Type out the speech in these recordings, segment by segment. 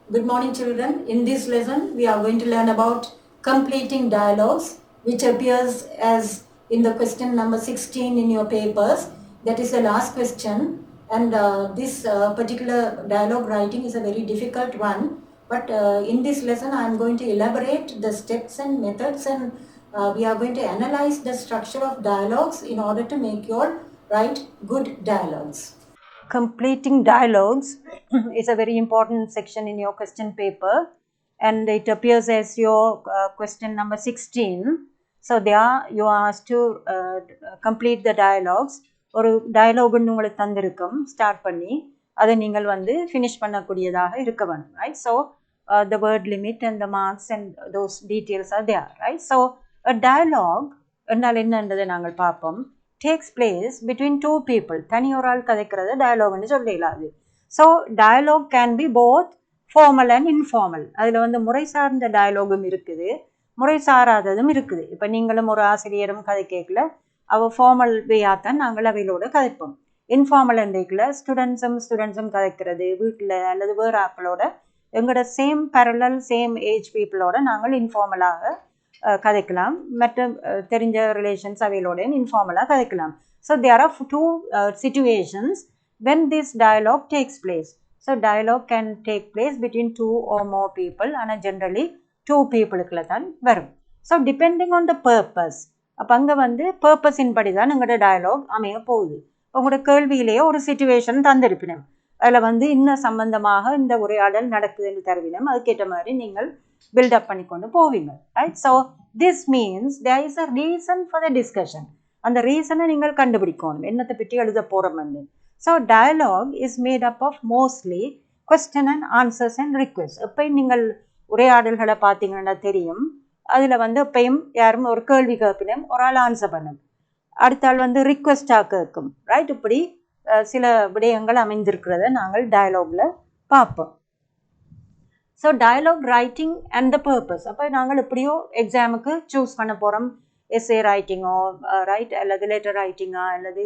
Good morning, children. In this lesson, we are going to learn about completing dialogues, which appears as in the question number 16 in your papers. That is the last question. And this particular dialogue writing is a very difficult one. But in this lesson, I am going to elaborate the steps and methods, and we are going to analyze the structure of dialogues in order to make your write good dialogues. Completing dialogues is a very important section in your question paper, and it appears as your question number 16. So there you are asked to complete the dialogues. ஒரு dialogue உங்களுக்கு தந்திருக்கும் start பண்ணி அதை நீங்கள் வந்து finish பண்ணக்கூடியதாக இருக்க வேண்டும், right? So the word limit and the marks and those details are there, right? So a dialogue என்றால் என்னன்றதை நாங்கள் பார்ப்போம். Takes place between two people. தனி ஒரு ஆள் கதைக்கிறது டயலாக்னு சொல்லிடலாது. So dialogue can be both formal and informal. அதில் வந்து முறை சார்ந்த டயலாகும் இருக்குது, முறை சாராததும் இருக்குது. இப்போ நீங்களும் ஒரு ஆசிரியரும் கதை கேட்கல, அவள் ஃபார்மல் வேயாத்தான் நாங்கள் அவையிலோட கதைப்போம். இன்ஃபார்மல் என்றைக்குள்ள ஸ்டூடெண்ட்ஸும் கதைக்கிறது வீட்டில் அல்லது வேறு ஆப்பிளோட எங்களோட சேம் பேரலல் சேம் ஏஜ் பீப்புளோட நாங்கள் இன்ஃபார்மலாக கதைக்கலாம், மற்ற தெரிஞ்ச ரிலேஷன்ஸ் அவைகளோட இன்ஃபார்மலாக கதைக்கலாம். So there are two situations when this dialogue takes place. So dialogue can take place between two or more people, ஆனால் generally two peopleக்குள்ள தான் வரும். So depending on the purpose, அப்போ அங்கே வந்து பர்பஸின் படி தான் எங்களோட டயலாக் அமைய போகுது. உங்களோட கேள்வியிலேயே ஒரு சிச்சுவேஷன் தந்திருப்பினோம், அதில் வந்து இன்னும் சம்பந்தமாக இந்த உரையாடல் நடக்குதுன்னு தருவினோம், அதுக்கேற்ற மாதிரி நீங்கள் பில்டப் பண்ணி கொண்டு போவீங்க, right? So this means there is a reason for the discussion. அந்த ரீசனை நீங்கள் கண்டுபிடிக்கணும், என்னத்தை பற்றி எழுத போகிறோம்னு. So dialogue is made up of mostly question and answers and request. எப்பயும் நீங்கள் உரையாடல்களை பார்த்தீங்கன்னா தெரியும், அதில் வந்து எப்பயும் யாரும் ஒரு கேள்வி கேட்பினும், ஒரு ஆள் ஆன்சர் பண்ணும், அடுத்த ஆள் வந்து ரிக்வெஸ்டாக கேட்கும், ரைட்? இப்படி சில விடயங்கள் அமைந்திருக்கிறத நாங்கள் டயலாகில் பார்ப்போம். So dialogue writing and the purpose. அப்போ நாங்கள் எப்படியோ எக்ஸாமுக்கு சூஸ் பண்ண போகிறோம், எஸ்ஏ ரைட்டிங்கோ ரைட், அல்லது லெட்டர் ரைட்டிங்கா, அல்லது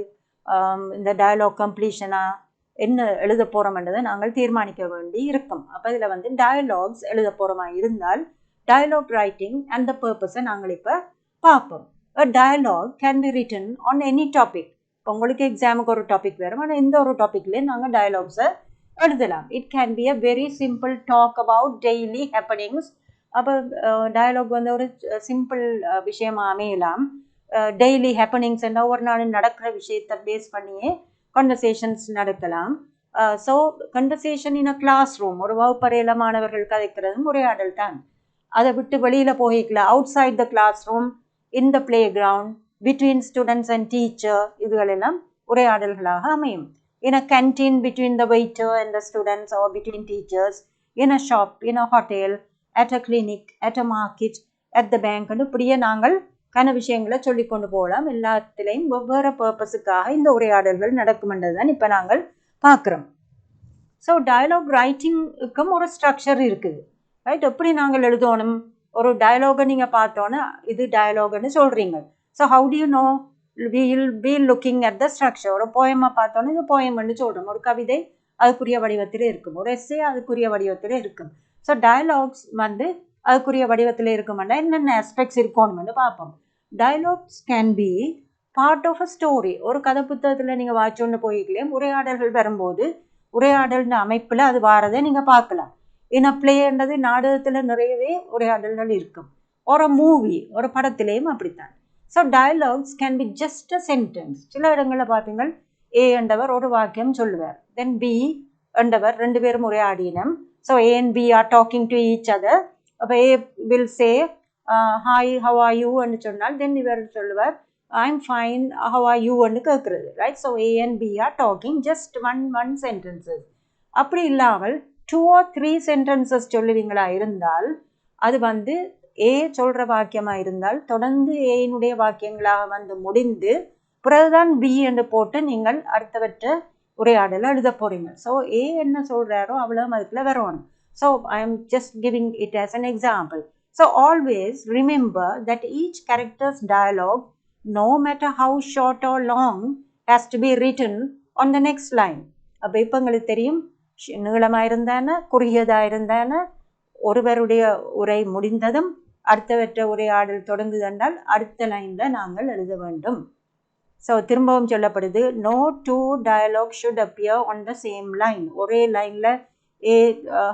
இந்த டயலாக் கம்ப்ளீஷனாக என்ன எழுத போகிறோம்ன்றதை நாங்கள் தீர்மானிக்க வேண்டி இருக்கும். அப்போ இதில் வந்து டயலாக்ஸ் எழுத போகிறோமா இருந்தால் டயலாக் ரைட்டிங் அண்ட் த பர்பஸை நாங்கள் இப்போ பார்ப்போம். A dialogue can be written on any topic. இப்போ உங்களுக்கு எக்ஸாமுக்கு ஒரு டாபிக் வரும், ஆனால் இந்த ஒரு டாப்பிக்லேயே நாங்கள் டயலாக்ஸை எழுதலாம். It can be a very simple talk about daily happenings. அப்போ டயலாக் வந்து ஒரு சிம்பிள் விஷயமாக அமையலாம். டெய்லி ஹேப்பனிங்ஸ் என்ன ஒரு நாள் நடக்கிற விஷயத்தை பேஸ் பண்ணியே கன்வர்சேஷன்ஸ் நடக்கலாம். So conversation in a classroom, ஒரு வகுப்பறையில் மாணவர்கள் கதைக்கிறதும் உரையாடல் தான். அதை விட்டு வெளியில் போய்க்கல, outside the classroom, in the playground, between students and teacher, இதுகளெல்லாம் உரையாடல்களாக அமையும். In a canteen between the waiter and the students, or between teachers, in a shop, in a hotel, at a clinic, at a market, at the bank. இப்படியே நாங்கள் கன விஷயங்களை சொல்லி கொண்டு போகலாம். எல்லாத்திலையும் வெவ்வேறு பர்பஸுக்காக இந்த உரையாடல்கள் நடக்கும்ன்றது தான் இப்போ நாங்கள் பார்க்குறோம். ஸோ டயலாக் ரைட்டிங்க்கும் ஒரு ஸ்ட்ரக்சர் இருக்குது, ரைட்? எப்படி நாங்கள் எழுதணும்? ஒரு டயலாகை நீங்கள் பார்த்தோன்னே இது டயலாக்னு சொல்கிறீங்க. So how to you know? we will be looking at the structure. ஒரு போயமாக பார்த்தோன்னே இது போயம்னு சொல்கிறோம், ஒரு கவிதை அதுக்குரிய வடிவத்தில் இருக்கும், ஒரு எஸ்ஸே அதுக்குரிய வடிவத்தில் இருக்கும். ஸோ டயலாக்ஸ் வந்து அதுக்குரிய வடிவத்தில் இருக்குமெண்டா என்னென்ன ஆஸ்பெக்ட்ஸ் இருக்கணும்னு பார்ப்போம். Dialogues can be part of a story. ஒரு கதை புத்தகத்தில் நீங்கள் வாட்சோன்னு போய்க்கலே உரையாடல்கள் வரும்போது உரையாடல்ன்ற அமைப்பில் அது வாரதை நீங்கள் பார்க்கலாம். ஏன்னா பிளேன்றது நாடகத்தில் நிறையவே உரையாடல்கள் இருக்கும், ஒரு மூவி ஒரு படத்திலேயும் அப்படித்தான். So dialogues can be just a sentence. சில இடங்களில் பார்த்தீங்க ஏ என்றவர் ஒரு வாக்கியம் சொல்லுவார், தென் பி என்றவர் ரெண்டு பேரும் உரையாடினம். So A and B are talking to each other. அப்போ A will say hi how are you என்று சொன்னால் தென் இவர் சொல்லுவார் I am fine how are you என்று கேட்குறது, right? So A and B are talking just one sentences. அப்படி இல்லாமல் 2 or 3 sentences சொல்லுவீங்களா இருந்தால் அது வந்து ஏ சொல்கிற வாக்கியமாக இருந்தால் தொடர்ந்து ஏயினுடைய வாக்கியங்களாக வந்து முடிந்து பிறகுதான் பி என்று போட்டு நீங்கள் அடுத்தவற்ற உரையாடலை எழுத போகிறீங்க. ஸோ ஏ என்ன சொல்கிறாரோ அவ்வளோ அதுக்குள்ள வரணும். So I am just giving it as an example. So always remember that each character's dialogue, no matter how short or long, has to be written on the next line. அப்போ இப்போ உங்களுக்கு தெரியும் நீளமாக இருந்தான குறுகியதாக இருந்தான ஒருவருடைய உரை முடிந்ததும் அடுத்தவற்ற உரையாடல் தொடங்குதென்றால் அடுத்த லைனில் நாங்கள் எழுத வேண்டும். ஸோ திரும்பவும் சொல்லப்படுது, no two dialogue should appear on the same line. ஒரே லைனில் ஏ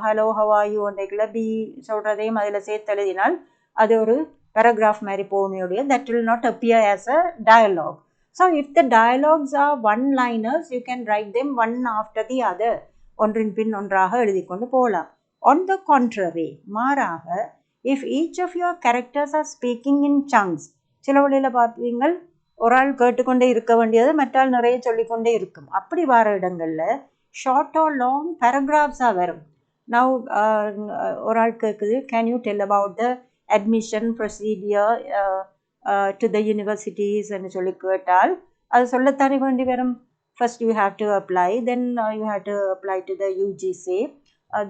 ஹலோ ஹவாயூ ஒன்றைக்குள்ள பி சொல்கிறதையும் அதில் சேர்த்து எழுதினால் அது ஒரு paragraph மாதிரி போகுமையுடைய that will not appear as a dialogue. So if the dialogues are one-liners, you can write them one after the other. ஒன்றின் பின் ஒன்றாக எழுதி கொண்டு போகலாம். On the contrary, மாறாக, if each of your characters are speaking in chunks, சில வழியில் பார்ப்பீங்கள் ஒரு ஆள் கேட்டுக்கொண்டே இருக்க வேண்டியது மற்றால் நிறைய சொல்லிக்கொண்டே இருக்கும். அப்படி வர இடங்களில் ஷார்ட் ஆர் லாங் பேராகிராஃப்ஸாக வரும். நவ் ஒரு ஆள் கேட்குது, can you tell about the admission procedure to the universities என்று சொல்லி கேட்டால் அது சொல்லத்தானே வேண்டி வரும். First you have to apply, then you have to apply to the UGC,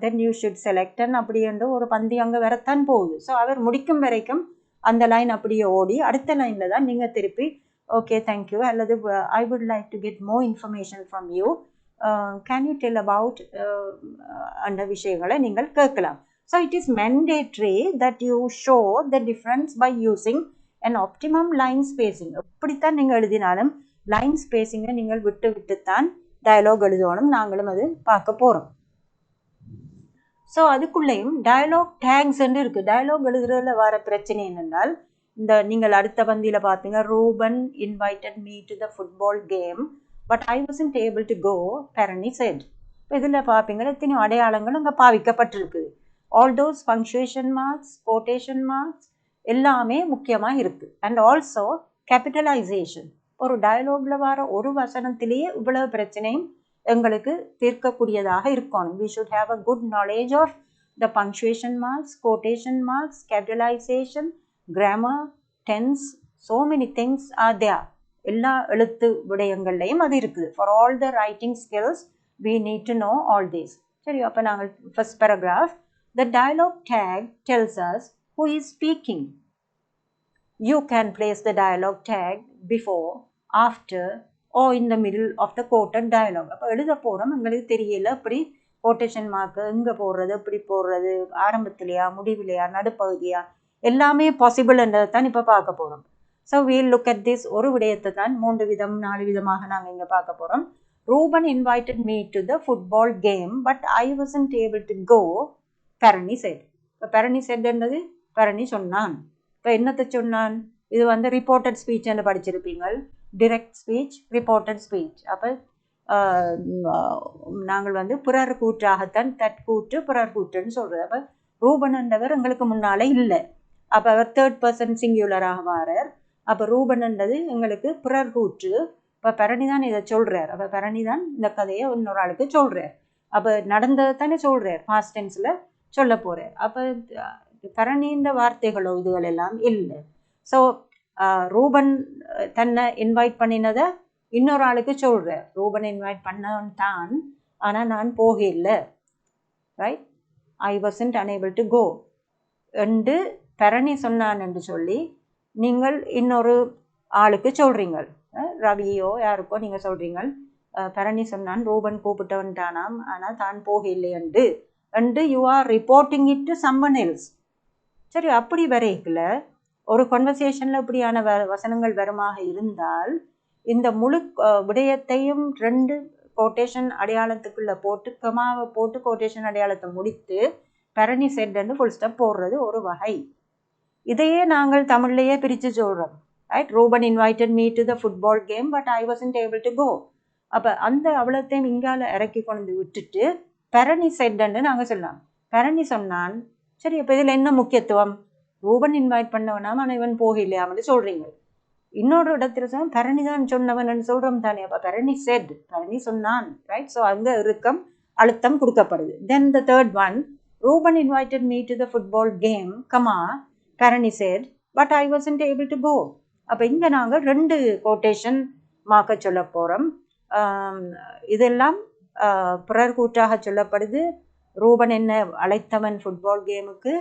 then you should select and அப்படி என்று ஒரு பந்தி அங்கே வரத்தான் போகுது. ஸோ அவர் முடிக்கும் வரைக்கும் அந்த லைன் அப்படியே ஓடி அடுத்த லைனில் தான் நீங்கள் திருப்பி ஓகே தேங்க்யூ அல்லது I would like to get more information from you, can you tell about அந்த விஷயங்களை நீங்கள் கேட்கலாம். So it is mandatory that you show the difference by using and optimum line spacing. எப்படித்தான் நீங்கள் எழுதினாலும் லைன் ஸ்பேசிங்கை நீங்கள் விட்டு விட்டுத்தான் டயலாக் எழுதணும். நாங்களும் அது பார்க்க போகிறோம். ஸோ அதுக்குள்ளேயும் டயலாக் டேக்ஸ் என்று இருக்குது. டயலாக் எழுதுறதுல வர பிரச்சனை என்னென்னால், இந்த நீங்கள் அடுத்த பந்தியில் பார்த்தீங்க, Ruben invited me to the football game but I wasn't able to go, Parani said. இப்போ இதில் பார்ப்பீங்க எத்தனையோ அடையாளங்களும் இங்கே பாவிக்கப்பட்டிருக்குது. All those punctuation marks, quotation marks எல்லாமே முக்கியமாக இருக்குது. And also capitalisation. ஒரு டயலாகில் வர ஒரு வசனத்திலேயே இவ்வளவு பிரச்சனையும் எங்களுக்கு தீர்க்கக்கூடியதாக இருக்கணும். We should have a good knowledge of the punctuation marks, quotation marks, capitalization, grammar, tense, so many things are there. எல்லா எழுத்து விடயங்கள்லையும் அது இருக்குது. For all the writing skills, we need to know all this. சரி, அப்போ நாங்கள் first paragraph, the dialogue tag tells us who is speaking. You can place the dialogue tag before, after, or in the middle of the quoted dialogue. அப்போ எழுத போகிறோம், எங்களுக்கு தெரியல அப்படி quotation mark எங்கே போடுறது, எப்படி போடுறது, ஆரம்பத்திலையா முடிவிலையா நடுப்பகுதியா, எல்லாமே பாசிபிள்ன்றதை தான் இப்போ பார்க்க போகிறோம். So we'll look at this. ஒரு விடயத்தை தான் 3 விதம் 4 விதமாக நாங்கள் இங்கே பார்க்க போகிறோம். Ruben invited me to the football game but I wasn't able to go, Parani said. இப்போ பெரணி செட்ன்றது பெரணி சொன்னான். இப்போ என்னத்தை சொன்னான்? இது வந்து ரிப்போர்ட்டட் ஸ்பீச் என்று படிச்சிருப்பீங்க. Direct speech, reported speech. அப்போ நாங்கள் வந்து பிறர் கூற்றாகத்தான் தற்கூற்று பிறர் கூற்றுன்னு சொல்கிறது. அப்போ ரூபன் என்றவர் எங்களுக்கு முன்னாலே இல்லை. அப்போ அவர் 3rd person சிங்குலராக வாரார். அப்போ ரூபன் என்றது எங்களுக்கு பிறர் கூற்று. இப்போ பெரணி தான் இதை சொல்கிறார். அப்போ பெரணி தான் இந்த கதையை இன்னொரு ஆளுக்கு சொல்கிறார். அப்போ நடந்ததை தானே சொல்கிறார், பாஸ்ட் டென்ஸில் சொல்ல போகிறார். அப்போ பெரணின்ற வார்த்தைகளோ இதுகள் எல்லாம் இல்லை. ஸோ ரூபன் தன்னை இன்வைட் பண்ணினதை இன்னொரு ஆளுக்கு சொல்கிறார். ரூபன் இன்வைட் பண்ணவன் தான், ஆனால் நான் போகல, right, I wasn't unable to go என்று பெரணி சொன்னான் என்று சொல்லி நீங்கள் இன்னொரு ஆளுக்கு சொல்கிறீங்க. ரவியோ யாருக்கோ நீங்கள் சொல்கிறீங்க, பெரணி சொன்னான் ரூபன் கூப்பிட்டவன் தானாம் ஆனால் தான் போகலை என்று you are reporting it to someone else. சரி, அப்படி வரைக்கல ஒரு கன்வர்சேஷனில் இப்படியான வசனங்கள் வருமாக இருந்தால் இந்த முழு விடயத்தையும் 2 கோட்டேஷன் அடையாளத்துக்குள்ளே போட்டு கமாவை போட்டு கோட்டேஷன் அடையாளத்தை முடித்து பெரணி செட்ன்னு ஃபுல் ஸ்டாப் போடுறது ஒரு வகை. இதையே நாங்கள் தமிழ்லையே பிரித்து சொல்கிறோம், right. Reuben invited me to the football game but I wasn't able to go. அப்போ அந்த அவ்வளோத்தையும் இங்கால இறக்கி கொண்டு விட்டுட்டு பெரணி செட்ன்னு நாங்கள் சொல்லலாம். பெரணி சொன்னான். சரி, அப்போ இதில் என்ன முக்கியத்துவம்? ரூபன் இன்வைட் பண்ணவனாம் ஆனால் இவன் போகலையாமன்னு சொல்கிறீங்க. இன்னொரு இடத்துல சொன்னால் பெரணி தான் சொன்னவன் சொல்கிறோம் தானே. அப்போ பெரணி செட், பெரணி சொன்னான், ரைட். ஸோ அங்கே இறுக்கம் அழுத்தம் கொடுக்கப்படுது. Then the 3rd one, Ruben invited me to the football game, comma, Parani said but I wasn't able to go. அப்போ இங்கே நாங்கள் 2 கோட்டேஷன் மார்க்க சொல்ல போகிறோம். இதெல்லாம் பிறர் கூற்றாக சொல்லப்படுது. ரூபன் என்ன அழைத்தவன் ஃபுட்பால் கேமுக்கு,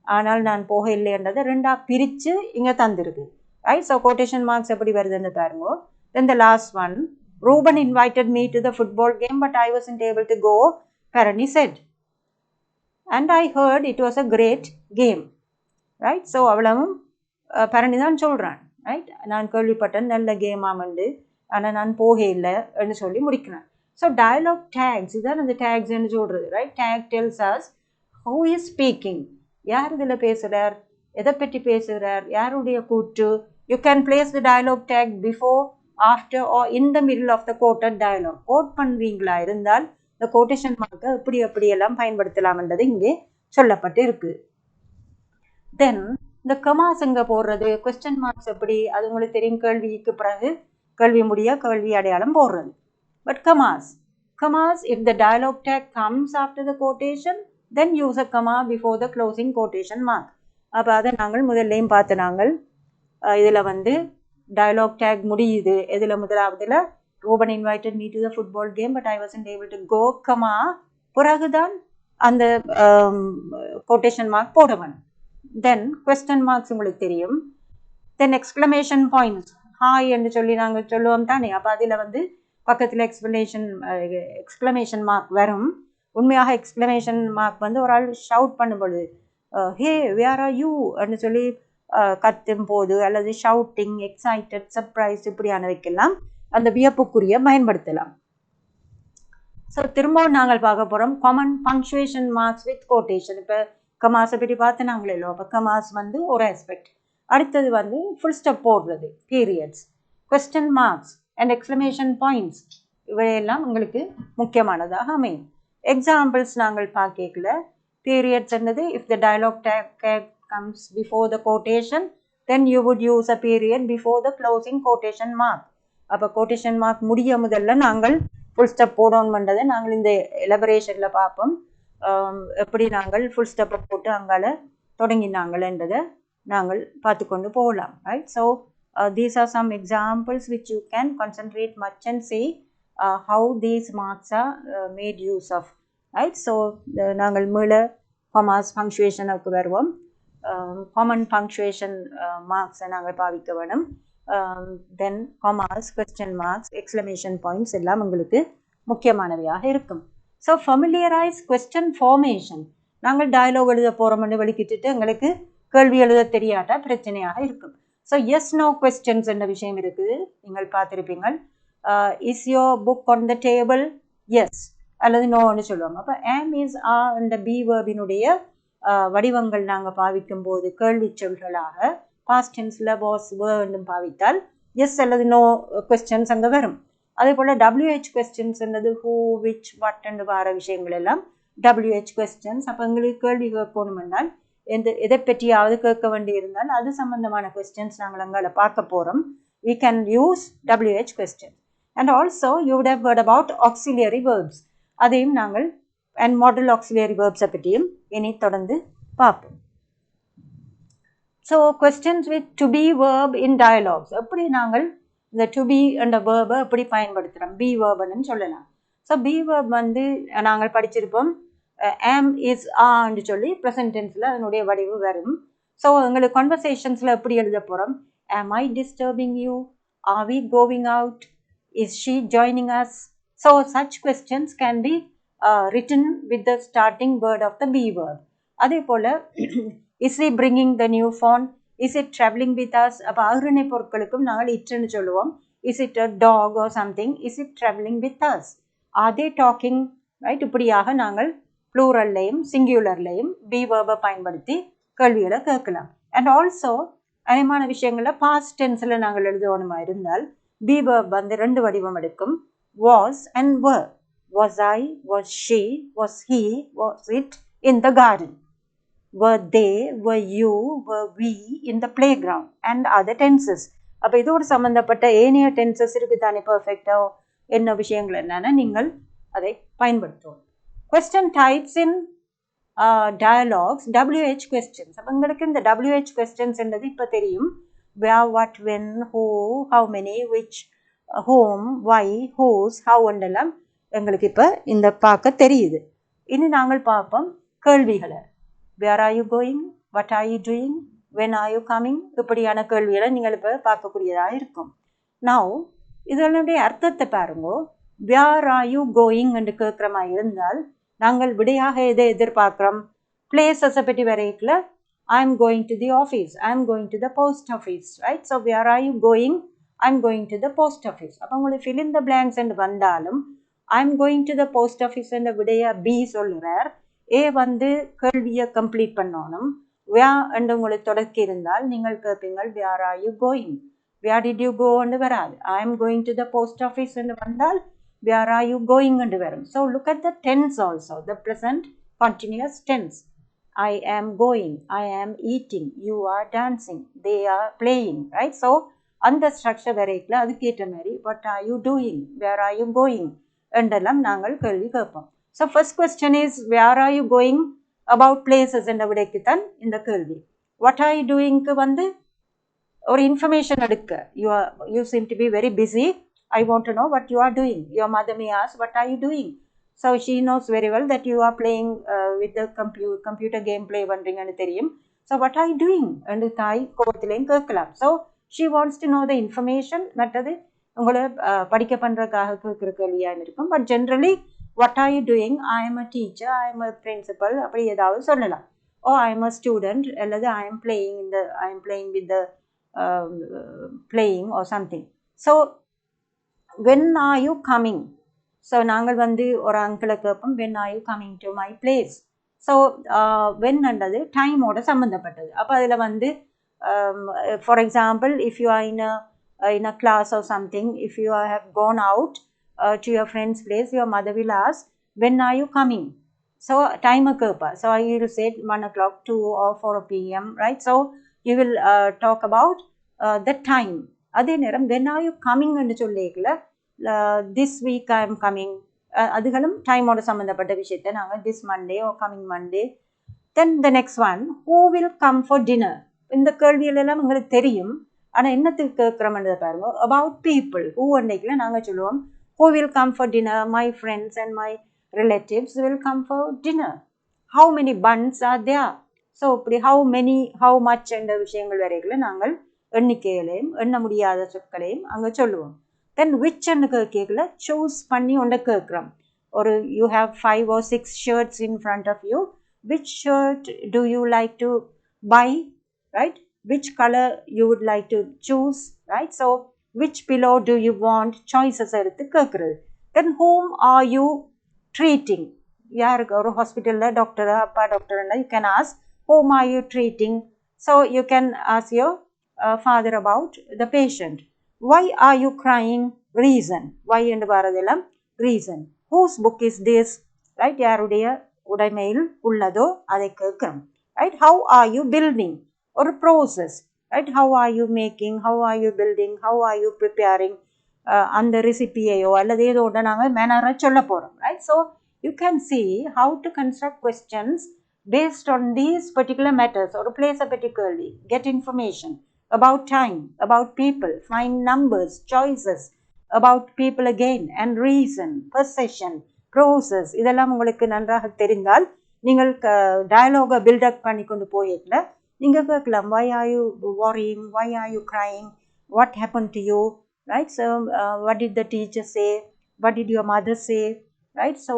ஆனால் நான் போக இல்லைன்றதை 2ஆக பிரித்து இங்கே தந்துருக்கு, ரைட். ஸோ கோட்டேஷன் மார்க்ஸ் எப்படி வருதுன்னு பாருங்க. Then the last one, Ruben invited me to the football game but I wasn't able to go, Parani said. And I heard it was a great game. Right? So அவளவும் பரணி தான் சொல்கிறான். Right, நான் கேள்விப்பட்டேன் நல்ல கேமாக உண்டு, ஆனால் நான் போக இல்லைன்னு சொல்லி முடிக்கிறேன். ஸோ டயலாக் டேக்ஸ் இதான் அந்த டேக்ஸ்ன்னு சொல்கிறது. Right, tag tells us who is speaking, யார் இதில் பேசுகிறார், எதை பற்றி பேசுகிறார், யாருடைய கூற்று. You can place the dialogue tag before, after or in the middle of the quoted dialogue. Quote பண்ணுறீங்களா இருந்தால் இந்த கோட்டேஷன் மார்க்கை எப்படியெல்லாம் பயன்படுத்தலாம்ன்றது இங்கே சொல்லப்பட்டு இருக்குது. தென் இந்த கமாஸ் எங்கே போடுறது, கொஸ்டின் மார்க்ஸ் எப்படி, அது உங்களுக்கு தெரியும். கேள்விக்கு பிறகு கேள்வி முடிய கேள்வி அடையாளம் போடுறது. But commas if the dialogue tag comes after the quotation, then use a comma before the closing quotation mark. அப்போ அதை நாங்கள் முதல்லையும் பார்த்து நாங்கள் இதில் வந்து dialogue tag முடியுது இதில் முதலாவதில் Ruban invited me to the football game but I wasn't able to go, comma பிறகுதான் அந்த quotation mark போடுவேன். தென் கொஸ்டின் மார்க்ஸ் உங்களுக்கு தெரியும். தென் எக்ஸ்க்ளமேஷன் பாயிண்ட்ஸ், ஹாய் என்று சொல்லி நாங்கள் சொல்லுவோம் தானே. அப்போ அதில் வந்து பக்கத்தில் எக்ஸ்க்ளமேஷன் மார்க் வரும். உண்மையாக எக்ஸ்க்ளமேஷன் மார்க் வந்து ஒரு ஆள் ஷவுட் பண்ணும்பொழுது ஹே வேர் ஆர் யூ அப்படின்னு சொல்லி கத்தும் போது, அல்லது ஷவுட்டிங், எக்ஸைட்டட், சர்ப்ரைஸ் இப்படியானவைக்கெல்லாம் அந்த வியப்புக்குரிய பயன்படுத்தலாம். ஸோ திரும்பவும் நாங்கள் பார்க்க போகிறோம் common punctuation marks with quotation. இப்போ கமாஸை பற்றி பார்த்து நாங்களே இல்லை. அப்போ கமாஸ் வந்து ஒரு ஆஸ்பெக்ட். அடுத்தது வந்து ஃபுல் ஸ்டாப் போடுறது, periods, question marks and exclamation points, இவையெல்லாம் உங்களுக்கு முக்கியமானதாக அமையும். எக்ஸாம்பிள்ஸ் நாங்கள் பார்க்கல. பீரியட்ஸ் என்னது, if the dialogue tag comes before the quotation then you would use a period before the closing quotation mark. அப்போ கோட்டேஷன் மார்க் முடிய முதல்ல நாங்கள் ஃபுல் ஸ்டாப் போடணும் பண்ணுறதை நாங்கள் இந்த எலபரேஷனில் பார்ப்போம். எப்படி நாங்கள் ஃபுல் ஸ்டெப்பை போட்டு அங்கால தொடங்கினாங்கன்றதை நாங்கள் பார்த்து கொண்டு போகலாம். Right, so these are some examples which you can concentrate much and see how these marks are made use of. Right, so நாங்கள் மீள காமாஸ் பங்க்சுவேஷனுக்கு வருவோம். காமன் பங்க்சுவேஷன் மார்க்ஸை நாங்கள் பாவிக்க வேணும். Then commas, question marks, exclamation points எல்லாம் உங்களுக்கு முக்கியமானவையாக இருக்கும். So familiarise question formation. நாங்கள் டயலாக் எழுத போகிறோம்னு வெளிக்கிட்டு எங்களுக்கு கேள்வி எழுத தெரியாட்டா பிரச்சனையாக இருக்கும். ஸோ எஸ் நோ கொஸ்டின்ஸ் என்ற விஷயம் இருக்குது, நீங்கள் பார்த்துருப்பீங்கள். Is your book on the table, yes அல்லது நோன்னு சொல்லுவாங்க. அப்போ ஆம், இஸ், ஆர் என்ற பி வேர்பினுடைய வடிவங்கள் நாங்கள் பாவிக்கும் போது கேள்வி சொல்களாக பாஸ்ட் டென்ஸில் வாஸ், வேர்ன்னு பாவித்தால் எஸ் அல்லது நோ கொஸ்டின்ஸ் அங்கே வரும். அதே போல் WH கொஸ்டின்ஸ் என்னது, ஹூ, விச், வாட் என்று வர விஷயங்கள் எல்லாம் WH கொஸ்டின்ஸ். அப்போ எங்களுக்கு கேள்வி கேட்கணுமென்றால் எதை பற்றியாவது கேட்க வேண்டி இருந்தால் அது சம்பந்தமான கொஸ்டின்ஸ் நாங்கள் அங்கே பார்க்க போகிறோம். we can use WH questions. And also you would have heard about auxiliary verbs. அதையும் நாங்கள் and model auxiliary verbs பற்றியும் இனி தொடர்ந்து பார்ப்போம். So questions with to be verb in dialogues, எப்படி நாங்கள் இந்த டு பி என்ற வேர்பை எப்படி பயன்படுத்துகிறோம், பி வேர்புன்னு சொல்லலாம். ஸோ பி வேர்ப் வந்து நாங்கள் படிச்சிருப்போம் ஆம், இஸ், ஆன்னு சொல்லி ப்ரெசன்ட் டென்ஸில் அதனுடைய வடிவு வரும். ஸோ எங்களுக்கு கான்வர்சேஷன்ஸில் எப்படி எழுத போகிறோம், am I disturbing you, are we going out, is she joining us. So such questions can be written with the starting word of the be verb. அதே போல் is he bringing the new phone, is it travelling with us. அப்போ அகிரணை பொருட்களுக்கும் நாங்கள் இட்டுன்னு சொல்லுவோம். Is it a dog or something, is it travelling with us, are they talking. Right, இப்படியாக நாங்கள் ப்ளூரல்லையும் சிங்குலர்லையும் பி வேர்பை பயன்படுத்தி கேள்விகளை கேட்கலாம். அண்ட் ஆல்சோ அனைமான விஷயங்களில் பாஸ்ட் டென்ஸில் நாங்கள் எழுதணுமா இருந்தால் பி வேர்ப் வந்து ரெண்டு வடிவம் எடுக்கும், was and were. Was I, was she, was he, was it in the garden, were they, were you, were we in the playground and other tenses. அப்போ இதோடு சம்மந்தப்பட்ட ஏனைய டென்சஸ் இருக்குது தானே, பர்ஃபெக்டாக என்ன விஷயங்கள் என்னென்னா நீங்கள் அதை பயன்படுத்துவோம். கொஸ்டின் டைப்ஸ் இன் டயலாக்ஸ், WH கொஸ்டின்ஸ். அப்போ உங்களுக்கு இந்த WH கொஸ்டின்ஸ் என்றது இப்போ தெரியும். where, what, when, who, how many, which, whom, why, whose, how என்றெல்லாம் எங்களுக்கு இப்போ இந்த பார்க்க தெரியுது. இனி நாங்கள் பார்ப்போம் கேள்விகளை. where are you going, what are you doing, when are you coming, இப்படியான கேள்விகளை நீங்கள் இப்போ பார்க்கக்கூடியதாக இருக்கும். now இதனுடைய அர்த்தத்தை பாருங்க. where are you going என்று கேட்குற மாதிரி இருந்தால் நாங்கள் விடையாக எதை எதிர்பார்க்கிறோம்? பிளேசஸை பற்றி வரைக்கல I am going to the office, I am going to the post office, right? So where are you going? I am going to the post office. அப்போ உங்களுக்கு fill in the blanks என்று வந்தாலும் I am going to the post office என்ற விடைய B சொல்லுறார். A வந்து கேள்வியை complete பண்ணணும். where என்று உங்களுக்கு தொடக்கி இருந்தால் நீங்கள் கேட்பீங்கள் where are you going? where did you go என்று வராது. I am going to the post office என்று வந்தால் where are you going என்று வரும். So look at the tense also, the present continuous tense. I am going, I am eating, you are dancing, they are playing, right? So அந்த structure வரைக்கல அதுக்கேற்ற மாதிரி what are you doing, where are you going என்றெல்லாம் நாங்கள் கேள்வி கேட்போம். So first question is where are you going, about places என்ற விடைக்கு தான் இந்த கேள்வி. What are you doingக்கு வந்து ஒரு இன்ஃபர்மேஷன் எடுக்க, you seem to be very busy, I want to know what you are doing. Your mother may ask what are you doing. So she knows very well that you are playing with the computer game play பண்றீங்கன்னு தெரியும். So what are you doing என்று தாய் கோபத்திலையும் கேட்கலாம். So she wants to know the information. மற்றது உங்களை படிக்க பண்ணுறதுக்காக கேட்குற கேள்வியாக இருக்கும். But generally what are you doing? I am a teacher, I am a principal அப்படி ஏதாவது சொல்லலாம். or I am a student அல்லது I am playing with the playing or something. So when are you coming? So நாங்கள் வந்து ஒரு அங்கிளை கேட்போம் when are you coming to my place? So when என்றது டைமோட சம்மந்தப்பட்டது. அப்போ அதில் வந்து for example if you are in a class or something, if you have gone out to your friend's place, your mother will ask when are you coming? So time கேட்பா. So you will say 1 o'clock, 2 or 4 p.m. right? So you will talk about the time. அதே நேரம் when are you coming என்று சொல்லிக்கல this week I am coming, அதுகளும் டைமோட சம்மந்தப்பட்ட விஷயத்தை நாங்கள் this Monday or coming Monday. Then the next one, who will come for dinner? இந்த கேள்விகளெல்லாம் உங்களுக்கு தெரியும். ஆனால் என்னத்துக்கு கேட்குறோம்ன்றதை பாருங்க. about people, who அன்னைக்குல நாங்கள் சொல்லுவோம் who will come for dinner, my friends and my relatives will come for dinner. how many buns are there? So இப்படி how much என்ற விஷயங்கள் வரைக்கும் நாங்கள் எண்ணிக்கைகளையும் எண்ண முடியாத சொற்களையும் அங்கே சொல்லுவோம். then which ன்னு கேட்கல சூஸ் பண்ணி ஒன்றை கேட்குறோம். ஒரு you have 5 or 6 shirts in front of you, which shirt do you like to buy, right? which color you would like to choose, right? so which pillow do you want? choices எடுத்து கேட்குறது. then whom are you treating? யாருக்கு ஒரு ஹாஸ்பிட்டலில் டாக்டரா அப்பா டாக்டர்னா you can ask whom are you treating? so you can ask your father about the patient. why are you crying? reason. why என்று வரதெல்லாம் reason. whose book is this? right? யாருடைய உடைமையில் உள்ளதோ அதை கேட்கிறோம். right? how are you building? ஒரு process. right? how are you making? how are you building? how are you preparing? அந்த ரெசிபியையோ அல்லது ஏதோட நாங்கள் மேனரை சொல்ல போகிறோம். right? so you can see how to construct questions based on these particular matters. ஒரு பிளேஸை பற்றி கேள்வி, get information about time, about people, find numbers, choices, about people again, and reason, possession, process. இதெல்லாம் உங்களுக்கு நன்றாக தெரிந்தால் நீங்கள் டயலாகை பில்டப் பண்ணி கொண்டு போயிடல நீங்கள் கேட்கலாம் why are you worrying, why are you crying, what happened to you, right? so what did the teacher say, what did your mother say, right? so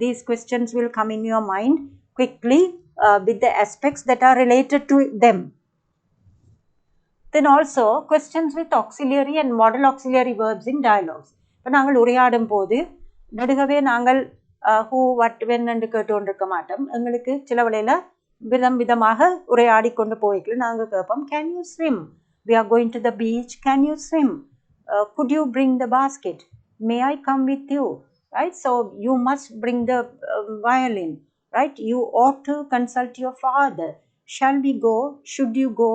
these questions will come in your mind quickly with the aspects that are related to them. then also questions with auxiliary and model auxiliary verbs in dialogues. இப்போ நாங்கள் உரையாடும் போது நடுகவே நாங்கள் who, what, when என்று கேட்டுக்கொண்டிருக்க மாட்டோம். எங்களுக்கு சில வேளையில் விதமாக உரையாடி கொண்டு போய்க்கல நாங்கள் கேட்போம் can you swim? we are going to the beach, can you swim? could you bring the basket? may I come with you? right? so you must bring the violin, right? you ought to consult your father. shall we go? should you go?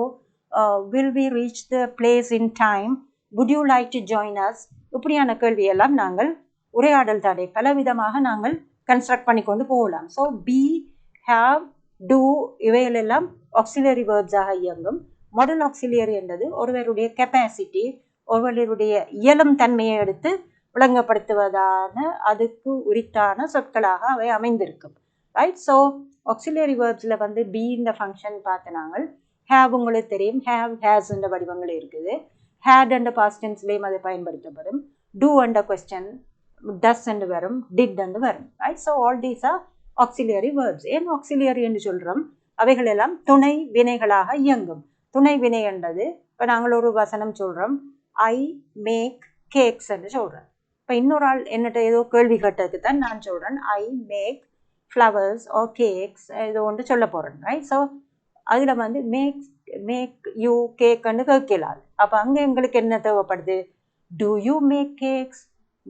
will we reach the place in time? would you like to join us? இப்படியான கேள்வியெல்லாம் நாங்கள் உரையாடல் தடை பலவிதமாக நாங்கள் construct பண்ணி கொண்டு போகலாம். ஸோ be, have, do இவைகளெல்லாம் ஆக்சிலரி வேர்ப்ஸாக இயங்கும். மாடல் ஆக்சிலியரி என்றது ஒருவருடைய கெப்பாசிட்டி, ஒருவருடைய இயலும் தன்மையை எடுத்து விளங்கப்படுத்துவதான அதுக்கு உரித்தான சொற்களாக அவை அமைந்திருக்கும். ரைட்? ஸோ ஆக்சிலரி வேர்ப்ஸில் வந்து பி இந்த ஃபங்க்ஷன் பார்த்து நாங்கள் have உங்களுக்கு தெரியும், have, has என்ற வடிவங்கள் இருக்குது. had என்ற பாஸ்ட் டென்ஸ்லேயும் அதை பயன்படுத்தப்படும். do என்ற கொஸ்டின் does என்று வரும், did என்று வரும். Right? So all these are auxiliary verbs. ஏன் auxiliary என்று சொல்கிறோம்? அவைகள் எல்லாம் துணை வினைகளாக இயங்கும். துணை வினை என்றது, இப்போ நாங்கள் ஒரு வசனம் சொல்கிறோம், ஐ மேக் கேக்ஸ் என்று சொல்கிறேன். இப்போ இன்னொரு ஆள் என்னட்ட ஏதோ கேள்வி கேட்டதுக்கு தான் நான் சொல்கிறேன், I make flowers or cakes ஏதோ ஒன்று சொல்ல போகிறேன். ரைட்? ஸோ அதில் வந்து மேக் யூ கேக்குன்னு கேட்கலாது. அப்போ அங்கே எங்களுக்கு என்ன தேவைப்படுது? do you make cakes?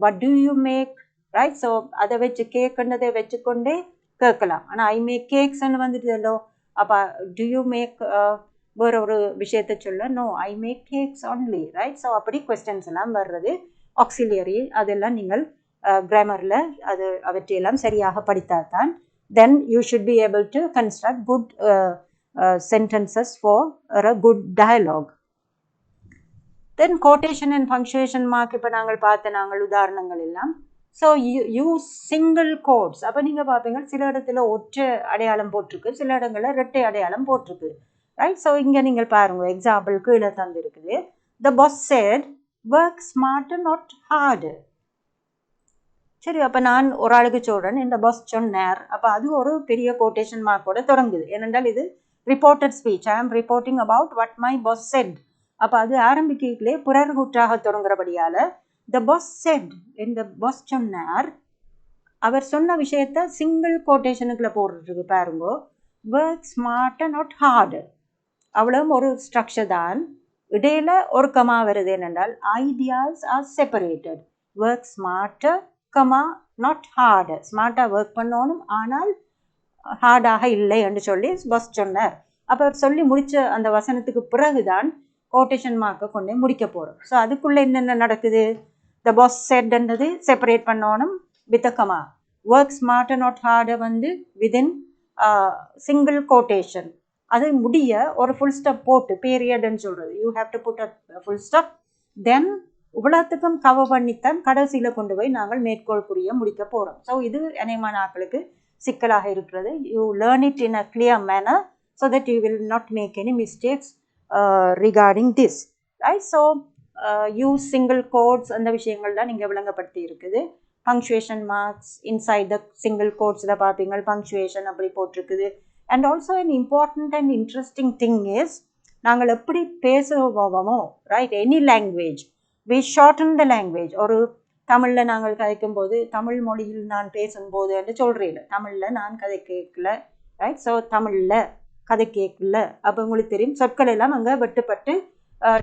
what do you make? Right? So அதை வச்சு கேக்குன்றதை வச்சுக்கொண்டே கேட்கலாம். ஆனால் ஐ மேக் கேக்ஸ்ன்னு வந்துட்டுதல்லோ, அப்போ do you make வேற ஒரு விஷயத்தை சொல்ல, no I make cakes only. Right? So அப்படி கொஸ்டின்ஸ் எல்லாம் வர்றது ஆக்சிலியரி. அதெல்லாம் நீங்கள் கிராமரில் அவற்றையெல்லாம் சரியாக படித்தால் தான் then you should be able to construct good sentences for a good dialogue. Then quotation and punctuation mark இப்போ நாங்கள் நாங்கள் உதாரணங்கள் எல்லாம். So use single quotes. அப்போ நீங்கள் பார்ப்பீங்க சில இடத்துல ஒற்றை அடையாளம் போட்டிருக்கு, சில இடங்களில் இரட்டை அடையாளம் போட்டிருக்கு. ரைட்? ஸோ இங்கே நீங்கள் பாருங்க, எக்ஸாம்பிள் கீழே தந்துருக்குது, the boss said work smarter not harder. சரி, அப்போ நான் ஒரு ஆளுக்கு சொல்கிறேன், இந்த பாஸ் சொன்னார். அப்போ அது ஒரு பெரிய கோட்டேஷன் மார்க்கோட தொடங்குது. ஏனென்றால் இது reported speech. I am reporting about what my boss said. அப்போ அது ஆரம்பிக்கலே பிறர் கூற்றாக தொடங்குறபடியால் த பாஸ் செட், இந்த பாஸ் சொன்னார், அவர் சொன்ன விஷயத்த சிங்கிள் கோட்டேஷனுக்குள்ளே போடுறதுக்கு பாருங்கோ, ஒர்க் ஸ்மார்ட்டர் நாட் ஹார்டு. அவ்வளோ ஒரு ஸ்ட்ரக்சர் தான். இடையில ஒரு கமா வருது. என்னென்றால் ideas are separated. Work smarter comma not hard. ஸ்மார்ட்டாக ஒர்க் பண்ணணும், ஆனால் ஹார்டாக இல்லை என்று சொல்லி பஸ் சொன்னார். அப்போ அவர் சொல்லி முடித்த அந்த வசனத்துக்கு பிறகுதான் கோட்டேஷன் மார்க்கை கொண்டு முடிக்க போகிறோம். ஸோ அதுக்குள்ளே என்னென்ன நடக்குது? த பாஸ் செட்ன்றது செப்பரேட் பண்ணணும் with a comma. Work smart not ஹார்டை வந்து விதின் சிங்கிள் கோட்டேஷன். அது முடிய ஒரு ஃபுல் ஸ்டாப் போட்டு பீரியட்னு சொல்கிறது. You have to put a full stop. Then இவ்வளோத்துக்கும் கவர் பண்ணித்தான் கடைசியில் கொண்டு போய் நாங்கள் மேற்கோள் புரிய முடிக்க போகிறோம். ஸோ இது அநேகமான ஆட்களுக்கு சிக்கலாக இருக்கிறது. You learn it in a clear manner so that you will not make any mistakes regarding this. Right? So use single quotes, அந்த விஷயங்கள் தான் நீங்கள் விளங்கப்படுத்தி இருக்குது. Punctuation marks inside the single கோட்ஸில் பார்ப்பீங்க, பங்க்சுவேஷன் அப்படி போட்டிருக்குது. And also an important and interesting thing is, நாங்கள் எப்படி பேசுவோமோ, right, any language we shorten the language. ஒரு தமிழில் நாங்கள் கதைக்கும்போது, தமிழ் மொழியில் நான் பேசும்போது என்று சொல்கிறேன், தமிழில் நான் கதை கேட்கல. ரைட்? ஸோ தமிழில் கதை கேட்கல. அப்போ உங்களுக்கு தெரியும், சொற்கள் எல்லாம் அங்கே வெட்டுப்பட்டு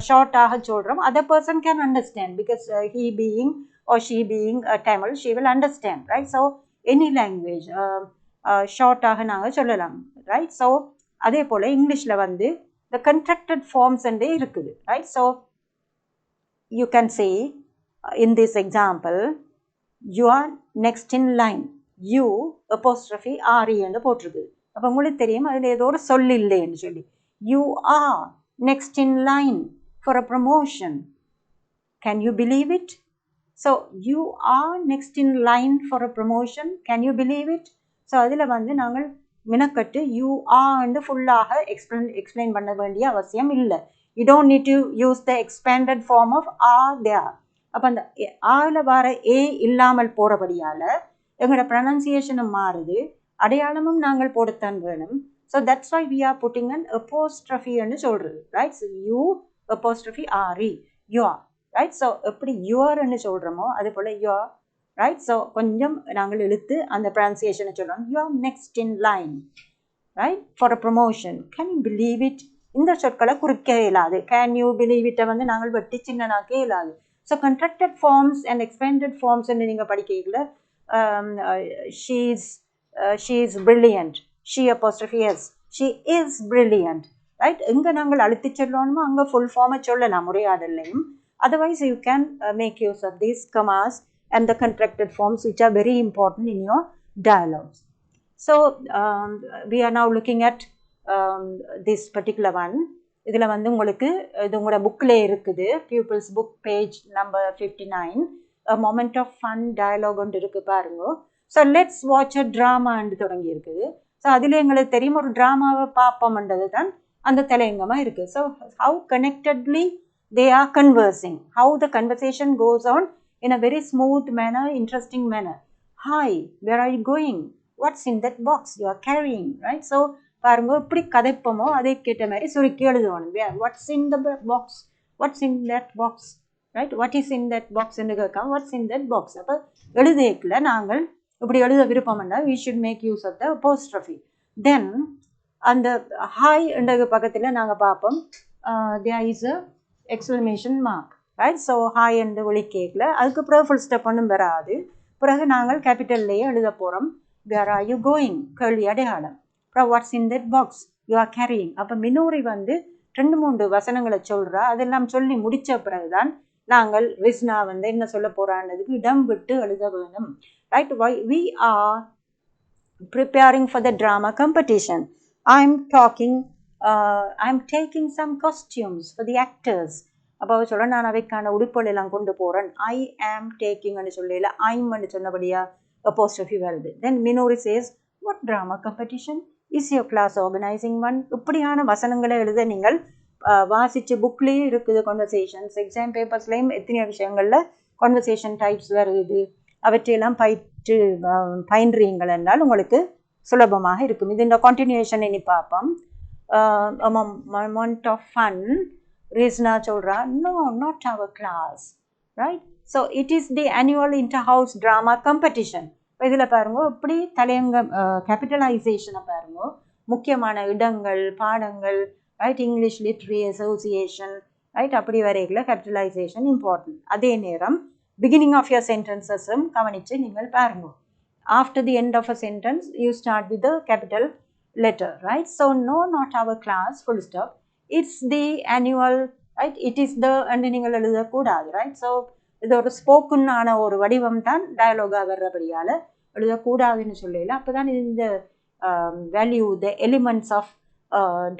ஷார்ட்டாக சொல்கிறோம். Other person can understand because he being or she being Tamil, she will understand. Right? So any language ஷார்ட்டாக நாங்கள் சொல்லலாம். ரைட்? ஸோ அதே போல் இங்கிலீஷில் வந்து the contracted forms என்றே இருக்குது. Right? So you can say in this example, you are next in line. You apostrophe re என்று போட்டிருக்கு. அப்போ உங்களுக்கு தெரியும் அதில் ஏதோ ஒரு சொல் இல்லைன்னு சொல்லி. You are next in line for a promotion. Can you believe it? So you are next in line for a promotion. Can you believe it? So அதில் வந்து நாங்கள் மினக்கட்டு you are என்று ஃபுல்லாக எக்ஸ்பிளைன் பண்ண வேண்டிய அவசியம் இல்லை. You don't need to use the expanded form of are there. அப்போ அந்த ஆல வர ஏ இல்லாமல் போகிறபடியால் எங்களோட ப்ரனன்சியேஷனும் மாறுது, அடையாளமும் நாங்கள் போடத்தான் வேணும். So that's why we are putting an அப்போஸ்ட்ரஃபின்னு சொல்கிறது. Right? So you apostrophe r e you're. Right? So எப்படி யூஆர்ன்னு சொல்கிறோமோ அது போல் யூஆர். ரைட்? ஸோ கொஞ்சம் நாங்கள் இழுத்து அந்த ப்ரனன்சியேஷனை சொல்கிறோம். You are next in line, right, for a promotion. Can you believe it? இந்த சொற்களை குறிக்க இயலாது. கேன் யூ பிலீவ் இட்டை வந்து நாங்கள் வெட்டி சின்னனாக்க இயலாது. So contracted forms and expanded forms என்று நீங்கள் படிக்கல. She is brilliant, she apostrophe s, she is brilliant. Right? எங்கே நாங்கள் அழுத்தி சொல்லணுமோ அங்கே ஃபுல் ஃபார்மை சொல்லலாம் உரையாடலையும். Otherwise you can make use of these commas and the contracted forms which are very important in your dialogues. So we are now looking at this particular one. இதில் வந்து உங்களுக்கு இது உங்களோட புக்கில் இருக்குது, pupils book page number 59, a moment of fun dialogue ஒன்று இருக்குது பாருங்க. ஸோ லெட்ஸ் வாட்ச் அ ட்ராமான்னு தொடங்கி இருக்குது. ஸோ அதில் எங்களுக்கு தெரியும் ஒரு ட்ராமாவை பார்ப்போம்ன்றது தான் அந்த தலையங்கமாக இருக்குது. So how connectedly they are conversing, how the conversation goes on in a very smooth manner, interesting manner. Hi, where are you going? What's in that box you are carrying? Right? So பாருங்க எப்படி கதைப்போமோ அதை கேட்ட மாதிரி சுருக்கி எழுதுவானு. What's in the box? What's in that box? Right? What is in that box என்று கேட்காம what's in that box. அப்போ எழுதியக்கில் நாங்கள் இப்படி எழுத விருப்பம்னா we should make use of the apostrophe. Then அந்த ஹாய் என்ற பக்கத்தில் நாங்கள் பார்ப்போம் there is a exclamation mark. Right? So hi என்று ஒளி கேட்கல, அதுக்கு பிறகு ஃபுல் ஸ்டாப் ஒன்றும் வராது. பிறகு நாங்கள் கேபிட்டல்லையே எழுத போகிறோம். where are you going? கேள்வி அடையாளம். அப்புறம் watts in that box you are carrying. அப்போ மினூரி வந்து 2-3 வசனங்களை சொல்கிறா. அதெல்லாம் சொல்லி முடித்த பிறகுதான் நாங்கள் ரிஸ்னா வந்து என்ன சொல்ல போகிறான்றதுக்கு இடம் விட்டு எழுத வேணும். Right? we are preparing for the drama competition. I'm taking some costumes for the actors. அப்போ சொல்ல நான் அவைக்கான உடுப்புகள் எல்லாம் கொண்டு போகிறேன். I am taking சொல்லல, I'm சொன்னபடியா apostrophe வருது. Then Minori says, what drama competition? Is your class organizing one? இப்படியான வசனங்களை எழுத நீங்கள் வாசித்து புக்லேயும் இருக்குது. கான்வர்சேஷன்ஸ் எக்ஸாம் பேப்பர்ஸ்லேயும் எத்தனை விஷயங்களில் கான்வர்சேஷன் டைப்ஸ் வருது. அவற்றையெல்லாம் பயின்றீங்கள் என்றால் உங்களுக்கு சுலபமாக இருக்கும். இது இந்த கண்டினியூஷன் இனி பார்ப்போம். amount of fun. ரீசனா சொல்கிறா, no, not our class. Right? So it is the annual inter-house drama competition. இதில் பாருங்க இப்படி தலையங்கம் கேபிட்டலைசேஷனை பாருங்க. முக்கியமான இடங்கள், பாடங்கள், right, English literary association, right, அப்படி வரைகளை கேபிட்டலைசேஷன் இம்பார்ட்டன்ட். அதே நேரம் பிகினிங் ஆஃப் யுவர் சென்டென்சஸும் கவனித்து நீங்கள் பாருங்க. After the end of a sentence you start with the capital letter. Right? So no, not our class, full stop. It's the annual, right, it is the என்று நீங்கள் எழுதக்கூடாது. Right? So இது ஒரு ஸ்போக்குன்னான ஒரு வடிவம் தான் டயலாகாக வர்றபடியால் எழுதக்கூடாதுன்னு சொல்லல. அப்போ தான் இந்த வேல்யூ, த எலிமெண்ட்ஸ் ஆஃப்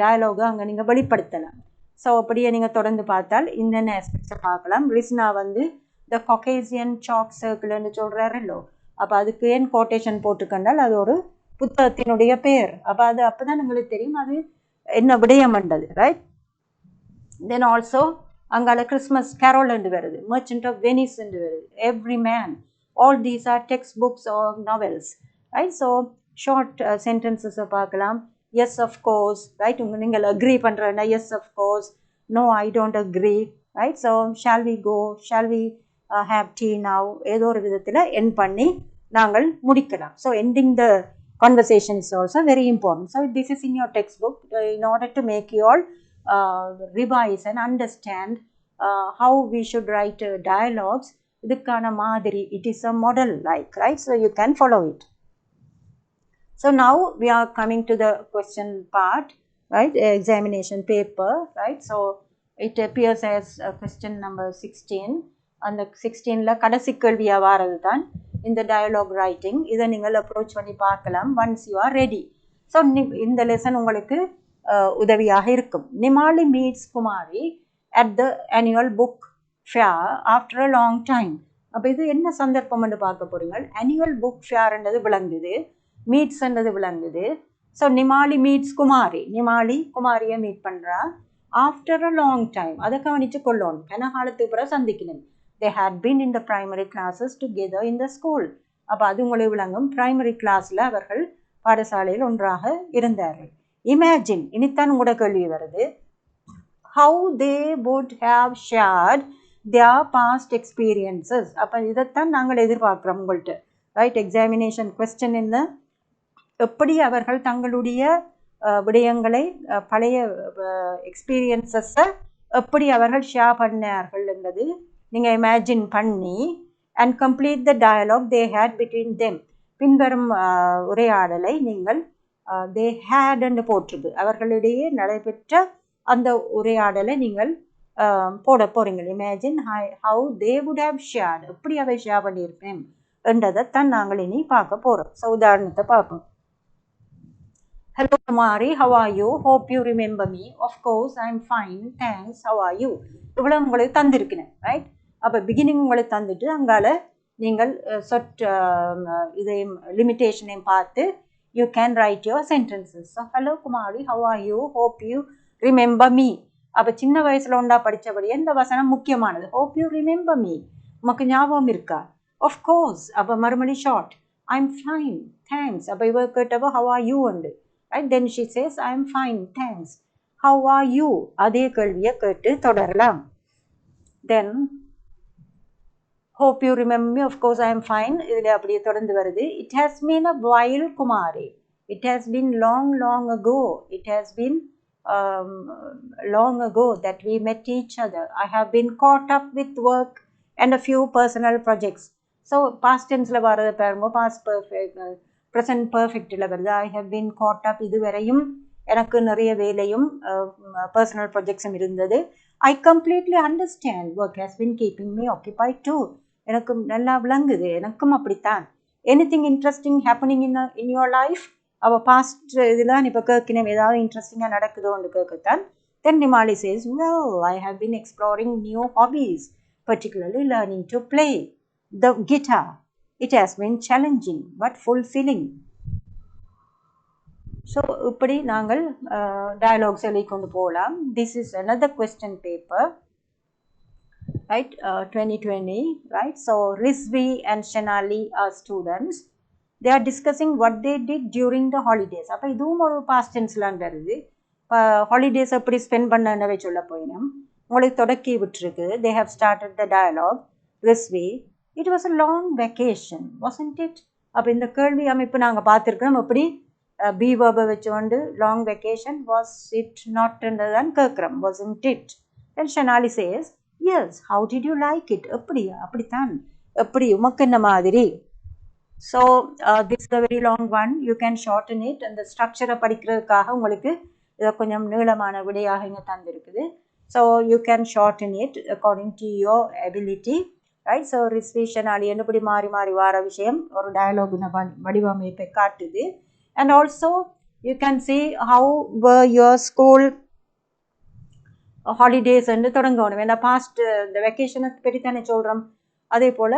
டயலாகை அங்கே நீங்கள் வெளிப்படுத்தலாம். ஸோ அப்படியே நீங்கள் தொடர்ந்து பார்த்தால் இந்த ஆஸ்பெக்ட்ஸை பார்க்கலாம். ரிஸ்னா வந்து த கொகேசியன் சாக் சர்க்கிள்னு சொல்கிறாரல்லோ, அப்போ அதுக்கு ஏன் கோட்டேஷன் போட்டுக்கண்டால் அது ஒரு புத்தகத்தினுடைய பேர். அப்போ அது அப்போ தான் உங்களுக்கு தெரியும் அது என்ன விடயம்ன்றது. ரைட்? தென் ஆல்சோ அங்கால கிறிஸ்மஸ் கேரோல் என்று வருது, மர்ச்சன்ட் ஆஃப் வெனிஸ் என்று வருது, Everyman. All these are text books or novels. Right? So short சென்டென்சஸை பார்க்கலாம். Yes of course. ரைட்? நீங்கள் அக்ரி பண்ணுறேன்னா yes of course, no I don't agree. Right? So shall we go, shall we have tea now, ஏதோ ஒரு விதத்தில் end பண்ணி நாங்கள் முடிக்கலாம். So ending the conversation is also very important. So this is in your textbook in order to make you all revise and understand how we should write dialogues. Idukana madiri, it is a model like, right? So you can follow it. So now we are coming to the question part, right? Examination paper, right? So it appears as question number 16. And the 16 la kadasi kelviya varadhu dhan இந்த dialogue writing. இதை நீங்கள் approach பண்ணி பார்க்கலாம் once you are ready. So இந்த lesson உங்களுக்கு உதவியாக இருக்கும். Nimali meets Kumari at the annual book fair after a long time. அப்போ இது என்ன சந்தர்ப்பம்னு பார்க்க போகிறீங்க. ஆனுவல் புக் ஃபேர்ன்றது விளங்குது, மீட்ஸ்ன்றது விளங்குது. ஸோ நிமாலி மீட்ஸ் குமாரி, நிமாலி குமாரியை மீட் பண்ணுறா ஆஃப்டர் அ லாங் டைம். அதை கவனித்து கொள்ளணும். கன காலத்துக்கு பிறகு சந்திக்கணும். They had been in the primary classes together in the school. அப்போ அது உங்களுக்கு விளங்கும். பிரைமரி கிளாஸில் அவர்கள் பாடசாலையில் ஒன்றாக இருந்தார்கள். இமேஜின், இனித்தான் உங்களோட கேள்வி வருது. How they would have shared their past experiences. அப்போ இதைத்தான் நாங்கள் எதிர்பார்க்குறோம் உங்கள்கிட்ட. ரைட்? எக்ஸாமினேஷன் கொஸ்டின் என்ன, எப்படி அவர்கள் தங்களுடைய விடயங்களை, பழைய எக்ஸ்பீரியன்ஸஸை எப்படி அவர்கள் ஷேர் பண்ணார்கள் என்பது நீங்கள் இமேஜின் பண்ணி and complete the dialogue they had between them. பின்வரும் உரையாடலை நீங்கள் தே ஹேட்ன்னு போட்டிருக்கு, அவர்களிடையே நடைபெற்ற அந்த உரையாடலை நீங்கள் போட போகிறீங்க. Imagine how they would have shared, எப்படி அவை ஷேர் பண்ணியிருப்பேன் என்றதைத்தான் நாங்கள் இனி பார்க்க போகிறோம். ஸோ உதாரணத்தை பார்ப்போம். Hello Kumari, how are you? Hope you remember me. Of course, I'm fine. Thanks. How are you? இவ்வளோ உங்களுக்கு தந்திருக்கிறேன். ரைட்? அப்போ பிகினிங் உங்களுக்கு தந்துட்டு அங்கால நீங்கள் இதையும் லிமிட்டேஷனையும் பார்த்து you can write your sentences. So hello Kumari, have are you? Hope you remember me. அப்போ சின்ன வயசில் உண்டா படித்தபடியே இந்த வசனம் முக்கியமானது. Hope you remember me. உமக்கு ஞாபகம் இருக்கா? Of course. அப்போ மறுமணி ஷார்ட், I'm fine, thanks. அப்போ இவ கேட்டவோ how are you உண்டு, right? Then she says I'm fine, thanks. How are you? அதே கேள்வியை கேட்டு தொடரலாம். Then hope you remember me, of course I am fine. இதில் அப்படியே தொடர்ந்து வருது. It has been a while, Kumari. It has been long ago. It has been long ago that we met each other. I have been caught up with work and a few personal projects. So past tenseல வரது பாருங்க, past perfect, present perfectல வருது. I have been caught up, இதுவரையும் எனக்கு நிறைய வேலையும் personal projectsம் இருந்தது. I completely understand. Work has been keeping me occupied too. எனக்கு நல்லா விளங்குது, எனக்கும் அப்படித்தான். Anything interesting happening in your life? அவள் பாஸ்ட் இதெல்லாம் இப்போ கேட்கணும், ஏதாவது இன்ட்ரெஸ்டிங்காக நடக்குதோன்னு கேட்கத்தான். Then Nimali says, well, I have been exploring new hobbies, particularly learning to play the guitar. It has been challenging but fulfilling. So இப்படி நாங்கள் டயலாக் சொல்லி கொண்டு போகலாம். This is another question paper, right? 2020, right? So Rizvi and Shanali are students. They are discussing what they did during the holidays. அப்போ இதுவும் ஒரு past டென்ஸ்லாம் வருது. இப்போ ஹாலிடேஸ் எப்படி ஸ்பெண்ட் பண்ணவே சொல்ல போயினோம், உங்களுக்கு தொடக்கி விட்டுருக்கு. They have started the dialogue. Rizvi, it was a long vacation, wasn't it? அப்போ இந்த கேள்வி அமைப்பு நாங்கள் பார்த்துருக்கோம். எப்படி பி வேர்பை வச்சு கொண்டு லாங் வெக்கேஷன், வாஸ் இட் நாட்ன்றது தான் கேட்குறோம், wasn't it? Then Shanali says, yes, how did you like it? எப்படியா? அப்படித்தான். எப்படி உமக்கு என்ன மாதிரி? So this is a very long one, you can shorten it. அந்த ஸ்ட்ரக்சரை படிக்கிறதுக்காக உங்களுக்கு இதை கொஞ்சம் நீளமான விடையாக இங்கே தந்திருக்குது. So you can shorten it according to your ability, right? So Rizvi Shanali என்னபடி மாறி மாறி வார விஷயம் ஒரு டயலாகுன வடிவமைப்பை காட்டுது. And also you can see how were your school holidays என்று தொடங்கணும். ஏன்னா பாஸ்ட் இந்த வெக்கேஷனை பற்றி தானே சொல்கிறோம். அதே போல்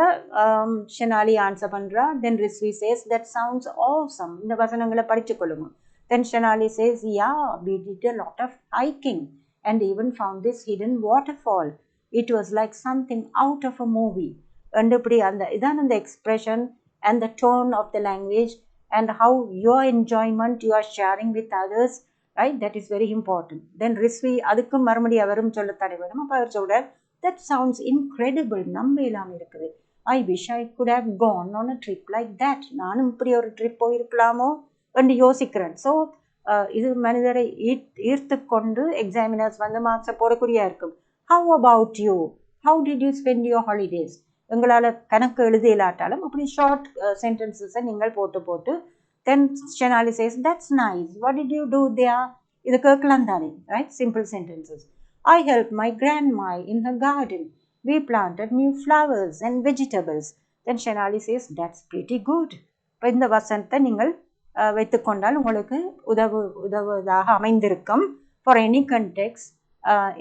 ஷனாலி ஆன்சர் பண்ணுறா. Then Rizvi says, that sounds awesome. இந்த வசனங்களை படித்து கொள்ளுங்க. Then Shanali says, yeah, we did a lot of hiking and even found this hidden waterfall. It was like something out of a movie. And இப்படி அந்த இதான் அந்த expression and the tone of the language and how your enjoyment you are sharing with others, right? That is very important. Then Rizvi அதுக்கும் மறுபடி அவரும் சொல்லத்தானே வேணும். அப்போ அவர் சொல்கிறார், that sounds incredible. நம்ப இல்லாமல் இருக்குது. I wish I could have gone on a trip like that. நானும் இப்படி ஒரு ட்ரிப் போயிருக்கலாமோ என்று யோசிக்கிறேன். ஸோ இது மனிதரை ஈர்த்து கொண்டு எக்ஸாமினர்ஸ் வந்து மார்க்ஸை போடக்கூடியா இருக்கும். How about you? How did you spend your holidays? எங்களால் கணக்கு எழுதி இல்லாட்டாலும் அப்படி ஷார்ட் சென்டென்சஸை நீங்கள் போட்டு then Shanali says, that's nice. What did you do there? இது கேட்கலாம் தானே, right? Simple sentences. I helped my grandma in her garden. We planted new flowers and vegetables. Then Shanali says, that's pretty good. இப்போ இந்த வசனத்தை நீங்கள் வைத்துக்கொண்டால் உங்களுக்கு உதவுவதாக அமைந்திருக்கும். For any context,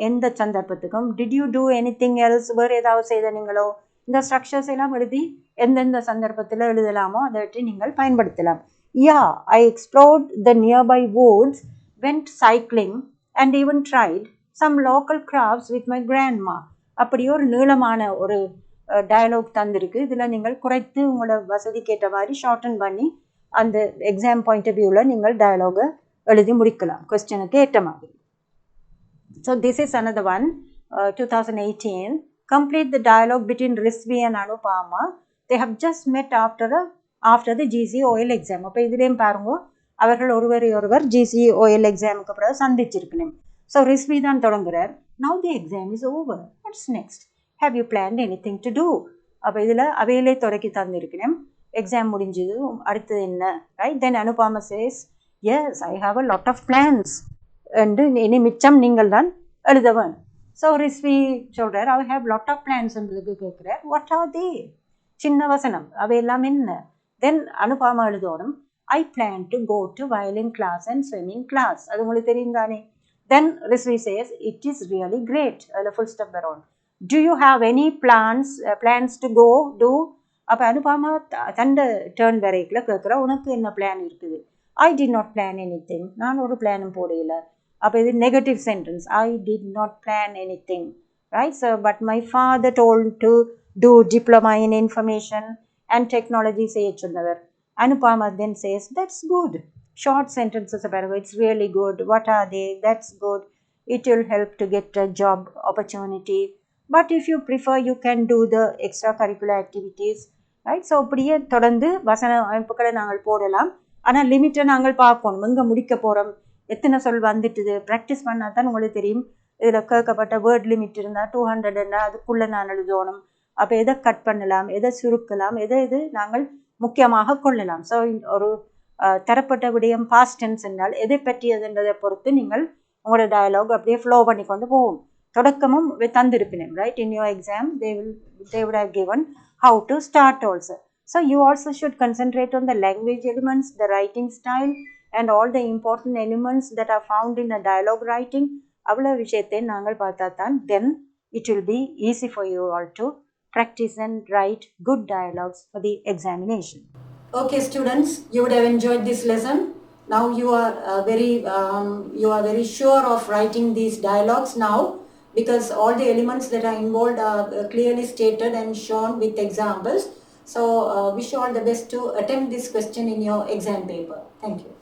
எந்த சந்தர்ப்பத்துக்கும். Did you do anything else? வேறு ஏதாவது செய்த நீங்களோ? இந்த ஸ்ட்ரக்சர்ஸ் எல்லாம் எழுதி எந்தெந்த சந்தர்ப்பத்தில் எழுதலாமோ அதை வச்சு நீங்கள் பயன்படுத்தலாம். Yeah, I explored the nearby woods, went cycling and even tried some local crafts with my grandma. அப்படி ஒரு நீளமான ஒரு டயலாக் தந்திருக்கு. இதில் நீங்கள் குறைத்து உங்களோட வசதிக்கு ஏற்ற மாதிரி ஷார்டன் பண்ணி அந்த எக்ஸாம் பாயிண்ட் ஆஃப் வியூவில் நீங்கள் டயலாகை எழுதி முடிக்கலாம் கொஸ்டினுக்கு ஏற்ற மாதிரி. So this is another one, 2018. Complete the dialogue between Rizvi and Anupama. They have just met after the GCOL exam. அப்போ இதுலேயும் பாருங்க, அவர்கள் ஒருவர் GCOL எக்ஸாமுக்கு பிறகு சந்திச்சிருக்கணும். ஸோ ரிஸ்வி தான் தொடங்குறார். Now the exam is over. What's next? Have you planned anything to do? அப்போ இதில் அவையிலே தொடக்கி தந்திருக்கணும். எக்ஸாம் முடிஞ்சது, அடுத்தது என்ன, right? Then Anupama says, yes, I have a lot of plans என்று இனி மிச்சம் நீங்கள் தான் எழுதவன். ஸோ ரிஸ்வி சொல்கிறார், ஐ ஹாவ் லாட் ஆஃப் பிளான்ஸ்ன்றதுக்கு கேட்குறார், வாட் ஆர் தே? சின்ன வசனம், அவையெல்லாம் என்ன? தென் அனுபாமா எழுதணும், I plan to go to violin class and swimming class. அது உங்களுக்கு தெரியும் தானே? Then Rizvi says, it is really great. அதில் ஃபுல் ஸ்டாப் வரும். Do you have any plans to go too? அப்போ அனுபாமா தண்டை டேர்ன் வரைக்கில் கேட்குறா, உனக்கு என்ன பிளான் இருக்குது? I did not plan any thing. நான் ஒரு பிளானும் போடையில. அப்போ இது negative sentence. I did not plan any thing. right? So, but my father told to do diploma in information and technology, say another. Anupama then says, that's good. Short sentences about it's really good. What are they? That's good. It will help to get a job opportunity. But if you prefer, you can do the extracurricular activities, right? So, இப்படியே தொடர்ந்து வசன அமைப்புகளை நாங்கள் போடலாம். ஆனால் லிமிட்டை நாங்கள் பார்க்கணும். எங்கே முடிக்க போகிறோம், எத்தனை சொல் வந்துட்டுது, ப்ராக்டிஸ் பண்ணால் தான் உங்களுக்கு தெரியும். இதில் கேட்கப்பட்ட வேர்ட் லிமிட் இருந்தால் 200ன்னா அதுக்குள்ளே நான் எழுதணும். அப்போ எதை கட் பண்ணலாம், எதை சுருக்கலாம், எதை நாங்கள் முக்கியமாக கொள்ளலாம். ஸோ ஒரு தரப்பட்ட விடயம் பாஸ்ட் டென்ஸ் என்றால் எதை பற்றியதுன்றதை பொறுத்து நீங்கள் உங்களோட டயலாக் அப்படியே ஃப்ளோ பண்ணி கொண்டு போகும். தொடக்கமும் தந்திருப்பினேன், right? In your exam they would have given how to start also. So you also should concentrate on the language elements, the writing style, and all the important elements that are found in a dialogue writing. அவ்வளோ விஷயத்தை நாங்கள் பார்த்தா தான் then it will be easy for you all to practice and write good dialogues for the examination. Okay, students, you would have enjoyed this lesson. Now you are very sure of writing these dialogues now, because all the elements that are involved are clearly stated and shown with examples. So wish you all the best to attempt this question in your exam paper. Thank you.